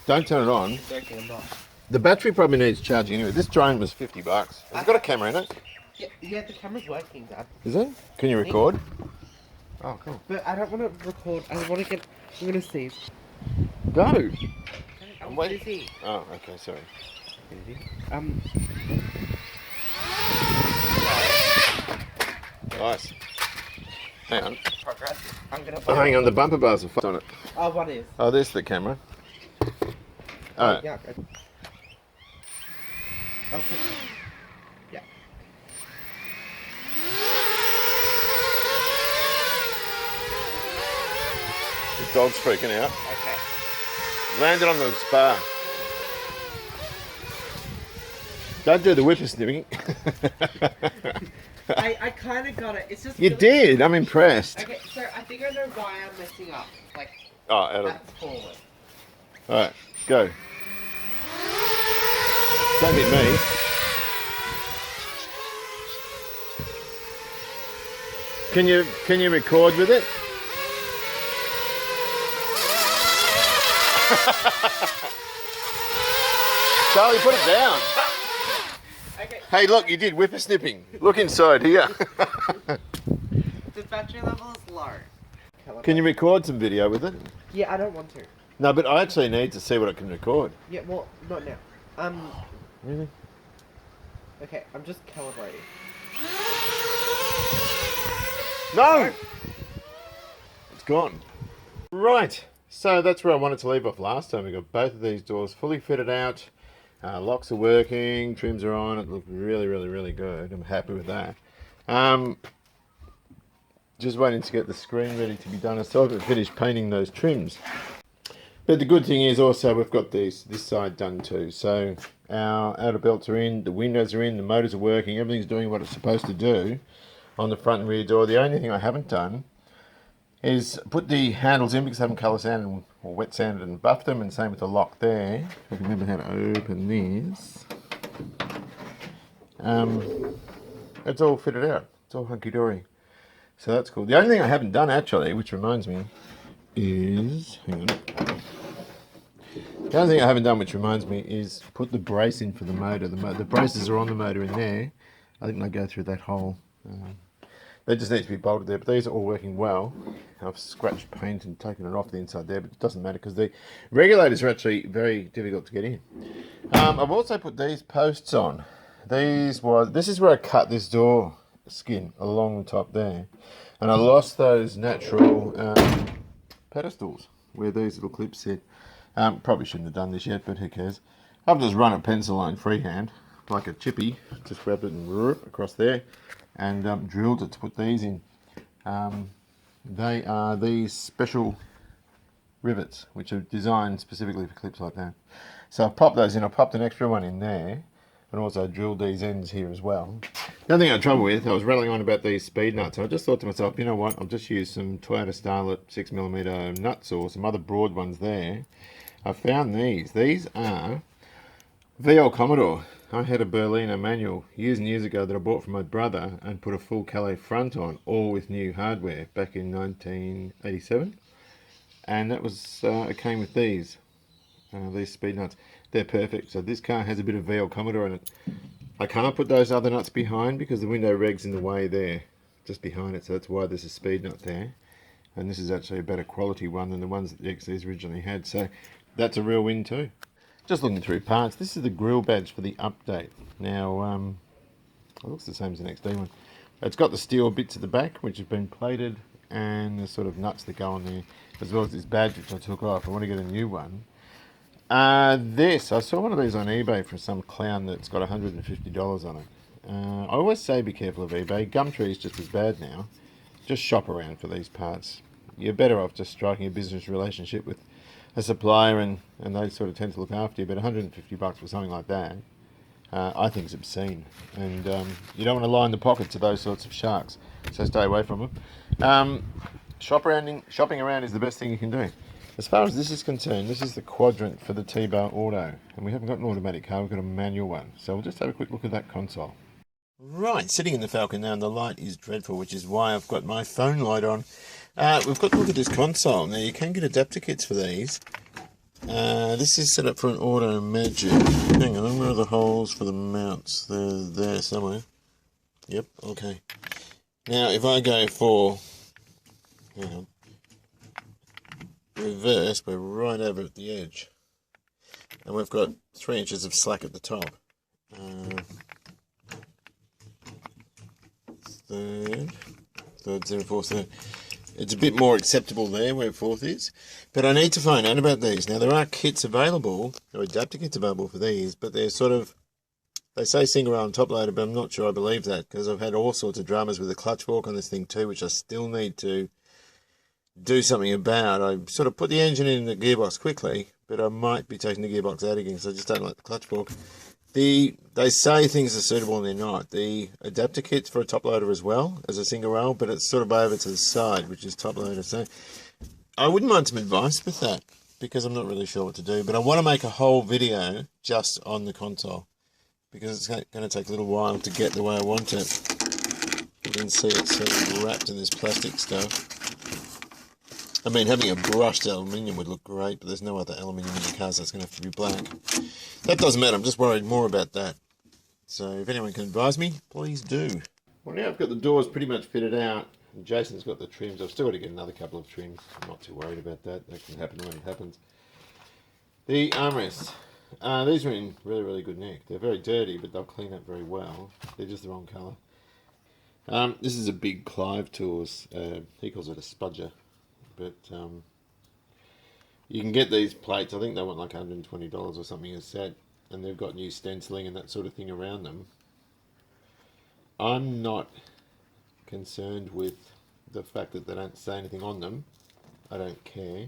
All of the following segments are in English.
Don't turn it on. Joking, I'm not. The battery probably needs charging anyway. This drone was $50. Has it got a camera in it? Yeah, the camera's working, Dad. Is it? Can you record? Oh, cool. But I don't want to record. I want to get. I'm gonna save. Go. I'm waiting. busy. Oh, okay, sorry. Nice. Hang on. Progress. I'm gonna. Oh, hang on, the bumper bars are fucked on it. Oh, what is? Oh, there's the camera. Alright. Yeah. Okay. Okay. Yeah. The dog's freaking out. Okay. Landed on the spar. Don't do the whippersnipping. I kind of got it. It's just. You really... did. I'm impressed. Okay, so I think I know why I'm messing up. Like. Oh, out of. That's forward. Alright, go. Don't hit me. Can you record with it? Charlie, put it down. Okay. Hey, look, you did whippersnipping. Look inside here. The battery level is low. Can you record some video with it? Yeah, I don't want to. No, but I actually need to see what it can record. Yeah, well, not now. Really? Okay, I'm just calibrating. No! It's gone. Right, so that's where I wanted to leave off last time. We got both of these doors fully fitted out. Locks are working, trims are on. It looked really, really, really good. I'm happy with that. Just waiting to get the screen ready to be done. I still haven't finished painting those trims. But the good thing is also we've got this side done too. So our outer belts are in, the windows are in, the motors are working, everything's doing what it's supposed to do on the front and rear door. The only thing I haven't done is put the handles in because I haven't colour sanded or wet sanded and buffed them, and same with the lock there. I can remember how to open this. It's all fitted out. It's all hunky-dory. So that's cool. The only thing I haven't done actually, which reminds me, is... hang on. The only thing I haven't done, which reminds me, is put the brace in for the motor. The braces are on the motor in there. I think they go through that hole. They just need to be bolted there, but these are all working well. I've scratched paint and taken it off the inside there, but it doesn't matter because the regulators are actually very difficult to get in. I've also put these posts on. This is where I cut this door skin along the top there, and I lost those natural pedestals where these little clips sit. Probably shouldn't have done this yet, but who cares. I've just run a pencil line freehand, like a chippy, just grabbed it and across there, and drilled it to put these in. They are these special rivets, which are designed specifically for clips like that. So I've popped those in. I popped an extra one in there, and also drilled these ends here as well. The other thing I had trouble with, I was rattling on about these speed nuts. I just thought to myself, you know what, I'll just use some Toyota Starlet 6mm nuts or some other broad ones there. I found these. These are VL Commodore. I had a Berliner manual years and years ago that I bought from my brother and put a full Calais front on, all with new hardware, back in 1987. And that was, it came with these speed nuts. They're perfect. So this car has a bit of VL Commodore in it. I can't put those other nuts behind because the window reg's in the way there, just behind it. So that's why there's a speed nut there. And this is actually a better quality one than the ones that the XCs originally had. So that's a real win too. Just looking through parts, this is the grill badge for the update. Now, it looks the same as the XD one. It's got the steel bits at the back, which have been plated, and the sort of nuts that go on there, as well as this badge, which I took off. I want to get a new one. I saw one of these on eBay for some clown that's got $150 on it. I always say be careful of eBay. Gumtree is just as bad now. Just shop around for these parts. You're better off just striking a business relationship with a supplier, and they sort of tend to look after you. But $150 for something like that, I think is obscene. And you don't want to line the pockets of those sorts of sharks, so stay away from them. Shopping around is the best thing you can do. As far as this is concerned, this is the quadrant for the T-Bar Auto. And we haven't got an automatic car, we've got a manual one. So we'll just have a quick look at that console. Right, sitting in the Falcon now, and the light is dreadful, which is why I've got my phone light on. We've got to look at this console. Now, you can get adapter kits for these. This is set up for an auto magic. Hang on, where are the holes for the mounts? They're there somewhere. Yep, okay. Now, if I go for, hang on, reverse, we're right over at the edge. And we've got 3 inches of slack at the top. Third, 0, 4, third. It's a bit more acceptable there where 4th is. But I need to find out about these. Now, there are kits available, or adapter kits available for these, but they're sort of, they say single rail and top loader, but I'm not sure I believe that, because I've had all sorts of dramas with the clutch fork on this thing too, which I still need to do something about. I sort of put the engine in the gearbox quickly, but I might be taking the gearbox out again, because I just don't like the clutch fork. They say things are suitable and they're not. The adapter kit's for a top loader as well as a single rail, but it's sort of over to the side, which is top loader. So I wouldn't mind some advice with that, because I'm not really sure what to do. But I want to make a whole video just on the console, because it's going to take a little while to get the way I want it. You can see it's sort of wrapped in this plastic stuff. I mean, having a brushed aluminium would look great, but there's no other aluminium in the car, so it's going to have to be black. That doesn't matter, I'm just worried more about that. So if anyone can advise me, please do. Well, now I've got the doors pretty much fitted out, and Jason's got the trims. I've still got to get another couple of trims. I'm not too worried about that. That can happen when it happens. The armrests. These are in really, really good nick. They're very dirty, but they'll clean up very well. They're just the wrong colour. This is a big Clive Tools. He calls it a spudger. But you can get these plates. I think they want like $120 or something a set, and they've got new stenciling and that sort of thing around them. I'm not concerned with the fact that they don't say anything on them. I don't care.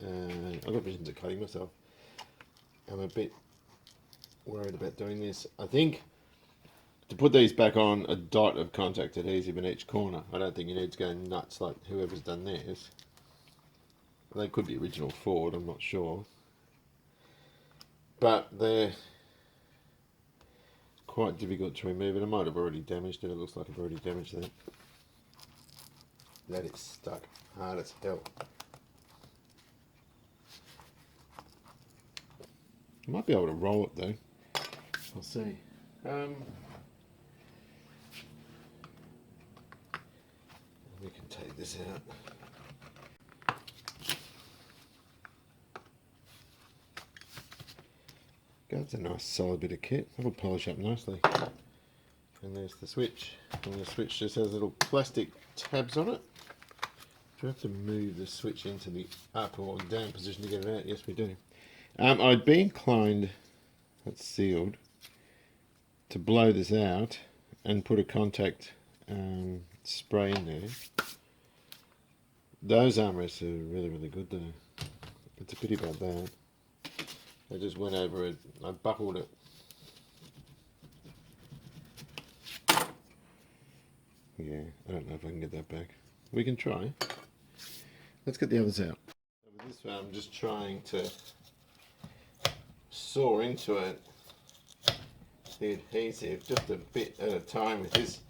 I've got visions of cutting myself. I'm a bit worried about doing this. I think to put these back on, a dot of contact adhesive in each corner. I don't think you need to go nuts like whoever's done theirs. They could be original Ford, I'm not sure. But they're quite difficult to remove, and I might have already damaged it. It looks like I've already damaged that. That is stuck hard as hell. I might be able to roll it though. I'll see. We can take this out. That's a nice solid bit of kit. That'll polish up nicely. And there's the switch. And the switch just has little plastic tabs on it. Do we have to move the switch into the up or down position to get it out? Yes, we do. I'd be inclined, that's sealed, to blow this out and put a contact spray in there. Those armrests are really, really good though. It's a pity about that. I just went over it, I buckled it. Yeah, I don't know if I can get that back. We can try. Let's get the others out. With this one, I'm just trying to saw into it the adhesive just a bit at a time with this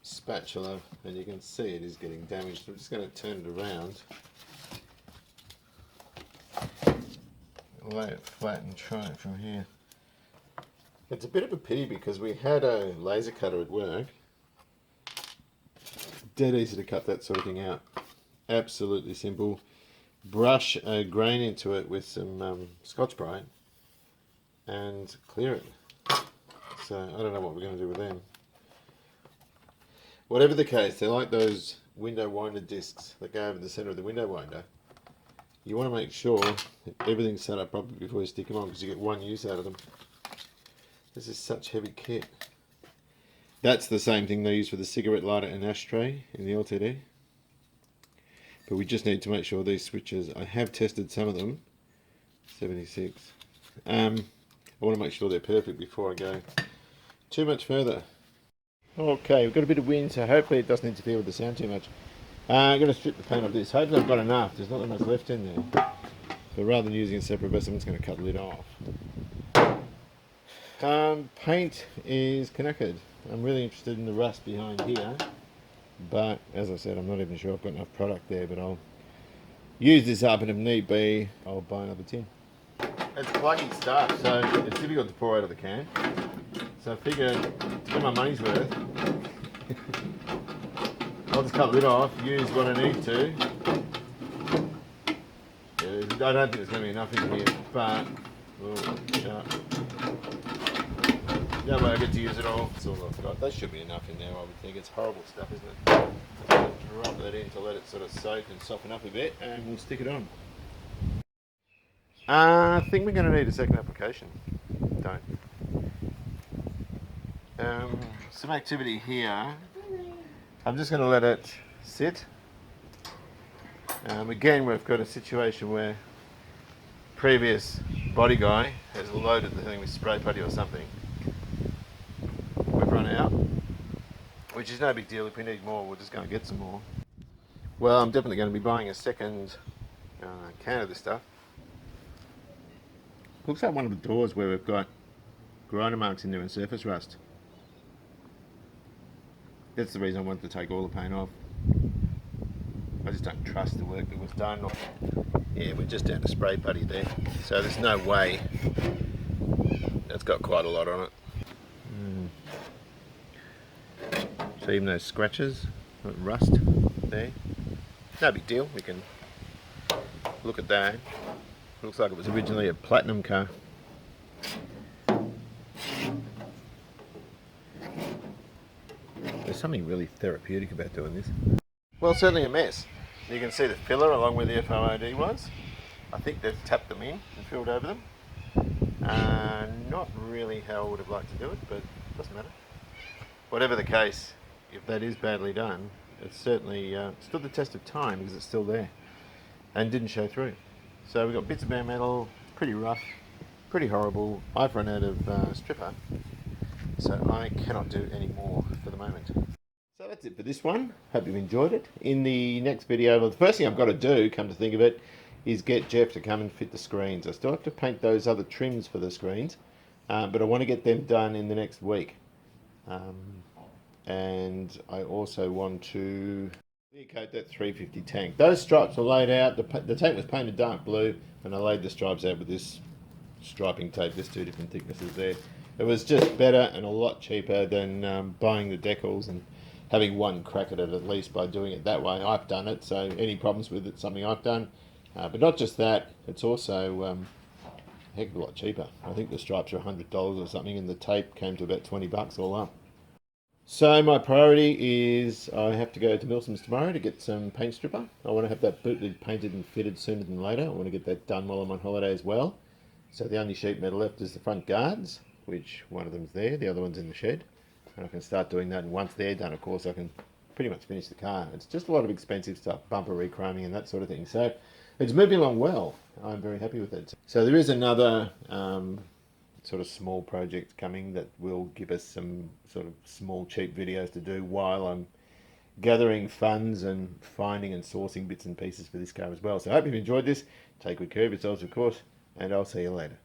spatula, and you can see it is getting damaged. I'm just going to turn it around. Lay it flat and try it from here. It's a bit of a pity because we had a laser cutter at work. Dead easy to cut that sort of thing out. Absolutely simple. Brush a grain into it with some Scotch-Brite and clear it. So I don't know what we're going to do with them. Whatever the case, they're like those window winder discs that go over the center of the window winder. You want to make sure that everything's set up properly before you stick them on, because you get one use out of them. This is such heavy kit. That's the same thing they use for the cigarette lighter and ashtray in the LTD. But we just need to make sure these switches, I have tested some of them, 76. I want to make sure they're perfect before I go too much further. Okay, we've got a bit of wind, so hopefully it doesn't interfere with the sound too much. I'm going to strip the paint off this. Hopefully I've got enough. There's not that much left in there. But rather than using a separate vessel, I'm just going to cut the lid off. Paint is knackered. I'm really interested in the rust behind here. But, as I said, I'm not even sure I've got enough product there. But I'll use this up, and if need be, I'll buy another tin. it's pluggy stuff, so it's difficult to pour out of the can. So I figured, to get my money's worth, I'll just cut the lid off, use what I need to. I don't think there's going to be enough in here, but that way I get to use it all. That's all I've got. That should be enough in there, I would think. It's horrible stuff, isn't it? Drop that in to let it sort of soak and soften up a bit, and we'll stick it on. I think we're going to need a second application. Don't. Some activity here. I'm just going to let it sit. Again, we've got a situation where previous body guy has loaded the thing with spray putty or something. We've run out, which is no big deal. If we need more, we'll just go and get some more. Well, I'm definitely going to be buying a second can of this stuff. Looks like one of the doors where we've got grinder marks in there and surface rust. That's the reason I wanted to take all the paint off. I just don't trust the work that was done. Yeah, we're just down to spray putty there, so there's no way. That's got quite a lot on it. So even those scratches, rust there, no big deal. We can look at that. Looks like it was originally a platinum car. There's something really therapeutic about doing this. Well, certainly a mess. You can see the filler along where the FOOD was. I think they've tapped them in and filled over them. Not really how I would have liked to do it, but it doesn't matter. Whatever the case, if that is badly done, it's certainly stood the test of time because it's still there and didn't show through. So we've got bits of bare metal, pretty rough, pretty horrible. I've run out of stripper, so I cannot do any more for the moment. So that's it for this one. Hope you've enjoyed it. In the next video, well, the first thing I've got to do, come to think of it, is get Jeff to come and fit the screens. I still have to paint those other trims for the screens, but I want to get them done in the next week. And I also want to clear coat that 350 tank. Those stripes were laid out. The tank was painted dark blue, and I laid the stripes out with this striping tape. There's two different thicknesses there. It was just better and a lot cheaper than buying the decals and having one crack at it at least by doing it that way. I've done it, so any problems with it, something I've done. But not just that, it's also a heck of a lot cheaper. I think the stripes are $100 or something, and the tape came to about 20 bucks all up. So my priority is I have to go to Milsom's tomorrow to get some paint stripper. I want to have that boot lid painted and fitted sooner than later. I want to get that done while I'm on holiday as well. So the only sheet metal left is the front guards, which one of them's there, the other one's in the shed. And I can start doing that, and once they're done, of course, I can pretty much finish the car. It's just a lot of expensive stuff, bumper rechroming and that sort of thing. So it's moving along well. I'm very happy with it. So there is another sort of small project coming that will give us some sort of small cheap videos to do while I'm gathering funds and finding and sourcing bits and pieces for this car as well. So I hope you've enjoyed this. Take good care of yourselves, of course, and I'll see you later.